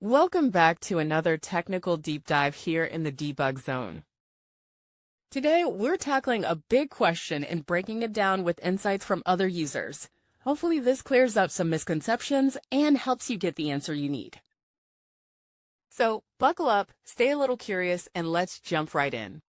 Welcome back to another technical deep dive here in the debug zone. Today, we're tackling a big question and breaking it down with insights from other users. Hopefully this clears up some misconceptions and helps you get the answer you need. So buckle up, stay a little curious, and let's jump right in.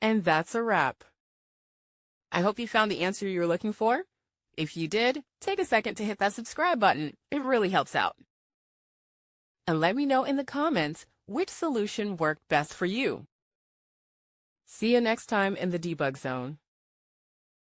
And that's a wrap. I hope you found the answer you were looking for. If you did, take a second to hit that subscribe button. It really helps out. And let me know in the comments which solution worked best for you. See you next time in the debug zone.